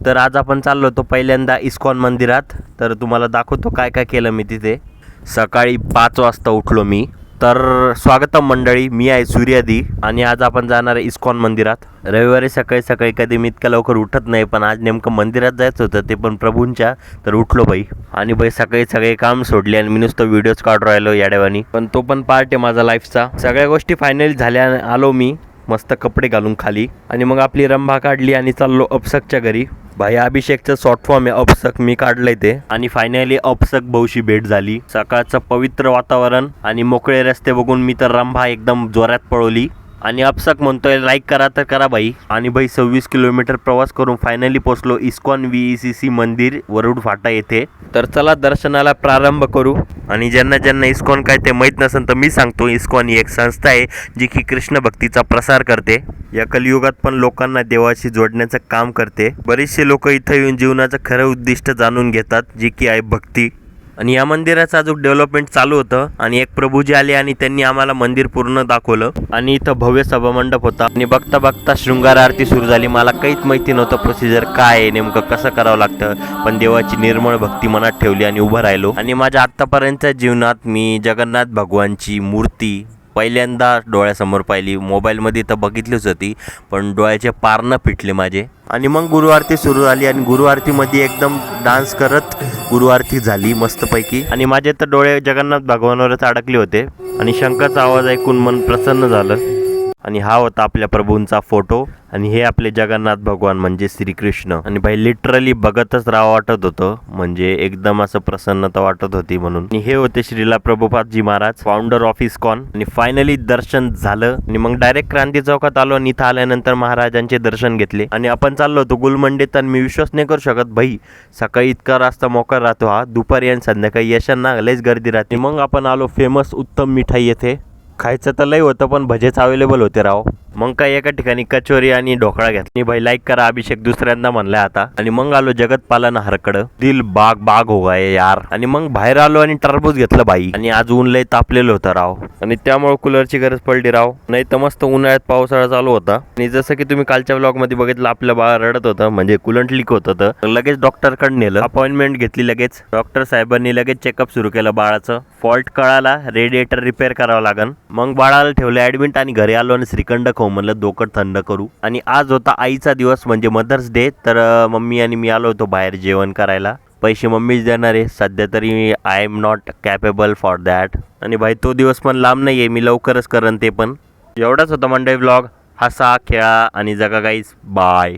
तर आज आपण चाललो होतो पहिल्यांदा इस्कॉन मंदिरात. तर तुम्हाला दाखवतो काय काय केलं मी तिथे. सकाळी 5 वाजता उठलो मी. तर स्वागतम मंडळी, मी आहे सूर्यादी आणि आज आपण जाणार आहे इस्कॉन मंदिरात. रविवारी सकाळी सकाळी कधी मी इतक्या लवकर उठत नाही, पण आज नेमकं मंदिरात जायचं होतं, ते पण प्रभूंच्या. तर उठलो बाई आणि बाई सकाळी सगळे काम सोडले आणि मी नुसतं व्हिडिओज काढून राहिलो याड्यावानी. पण तो पण पार्ट आहे माझा लाईफचा. सगळ्या गोष्टी फायनली झाल्या. आलो मी मस्त कपडे घालून खाली आणि मग आपली रंभा काढली आणि चाललो अपसकच्या घरी. भाई अभिषेकचं शॉर्ट फॉर्म आहे अपसक, मी काढलंय ते. आणि फायनली अपसक भाऊशी भेट झाली. सकाळचं पवित्र वातावरण आणि मोकळे रस्ते बघून मी तर रंभा एकदम जोरात पळवली. आणि अपसक म्हणतोय लाईक करा तर करा बाई. आणि भाई 26 किलोमीटर प्रवास करून फायनली पोहोचलो इस्कॉन VECC मंदिर वरुड फाटा येथे. तर चला दर्शनाला प्रारंभ करू. आणि ज्यांना ज्यांना इस्कॉन काय ते माहीत नसेल तर मी सांगतो, इस्कॉन ही एक संस्था आहे जी की कृष्ण भक्तीचा प्रसार करते. या कलियुगात पण लोकांना देवाशी जोडण्याचं काम करते. बरेचसे लोक इथं येऊन जीवनाचं खरं उद्दिष्ट जाणून घेतात, जी की आहे भक्ती. आणि या मंदिराचं अजून डेव्हलपमेंट चालू होतं आणि एक प्रभूजी आले आणि त्यांनी आम्हाला मंदिर पूर्ण दाखवलं. आणि इथं भव्य सभामंडप होता आणि बघता बघता शृंगार आरती सुरू झाली. मला काहीच माहिती नव्हतं प्रोसिजर काय आहे, नेमकं कसं करावं लागतं, पण देवाची निर्मळ भक्ती मनात ठेवली आणि उभं राहिलो. आणि माझ्या आत्तापर्यंतच्या जीवनात मी जगन्नाथ भगवानची मूर्ती पहिल्यांदा डोळ्यासमोर पाहिली. मोबाईलमध्ये तर बघितलीच होती, पण डोळ्याचे पारणं फिटले माझे. आणि मग गुरुआरती सुरू झाली आणि गुरुआरतीमध्ये एकदम डान्स करत गुरुआरती झाली मस्तपैकी. आणि माझे तर डोळे जगन्नाथ भगवानवरच अडकले होते आणि शंखाचा आवाज ऐकून मन प्रसन्न झालं. आणि हा होता आपल्या प्रभूंचा फोटो आणि हे आपले जगन्नाथ भगवान म्हणजे श्रीकृष्ण. आणि भाई लिटरली बघतच राहावं वाटत होतं, म्हणजे एकदम असं प्रसन्नता वाटत होती म्हणून. आणि हे होते Srila Prabhupadji Maharaj, founder of ISKCON. आणि फायनली दर्शन झालं आणि मग डायरेक्ट क्रांती चौकात आलो आणि इथं आल्यानंतर महाराजांचे दर्शन घेतले. आणि आपण चाललो होतो गुलमंडीत. आणि मी विश्वास नाही करू शकत भाई, सकाळी इतका रास्ता मोकळा राहतो हा, दुपारी आणि संध्याकाळी यशांना लयच गर्दी राहते. मग आपण आलो फेमस उत्तम मिठाई येथे. खायचं तर लय होतं पण भजेच अवेलेबल होते राव. मग काय एका ठिकाणी कचोरी आणि ढोकळा घेतला. भाई लाईक करा, अभिषेक दुसऱ्यांदा म्हणलाय आता. आणि मग आलो जगतपालन हरकडं. दिल बाग बाग हो गए यार. आणि मग बाहेर आलो आणि टरबूज घेतलं बाई. आणि आज ऊन लय तापलेलं होतं राव आणि त्यामुळे कूलरची गरज पडली राव, नाही तर मस्त उन्हाळ्यात पावसाळा चालू होता. आणि जसं की तुम्ही कालच्या ब्लॉग मध्ये बघितलं, आपलं बाळ रडत होतं, म्हणजे कुलंट लीक होत होतं. लगेच डॉक्टरकडे नेलं, अपॉइंटमेंट घेतली लगेच. डॉक्टर साहेबांनी लगेच चेकअप सुरू केलं बाळाचं. फॉल्ट कळाला, रेडिएटर रिपेअर करावं लागन. मग बाळाला ठेवलं ऍडमिट आणि घरी आलो आणि श्रीखंड खाऊ म्हणलं, डोकं थंड करू. आणि आज होता आईचा दिवस म्हणजे मदर्स डे. तर मम्मी आणि मी आलो होतो बाहेर जेवण करायला. पैसे मम्मीच देणार आहे सध्या तरी, I am not capable for that. आणि भाई तो दिवस पण लांब नाही आहे, मी लवकरच करन ते पण. एवढाच होता मंडळी व्लॉग. हसा खेळा आणि जगा गाईस, बाय.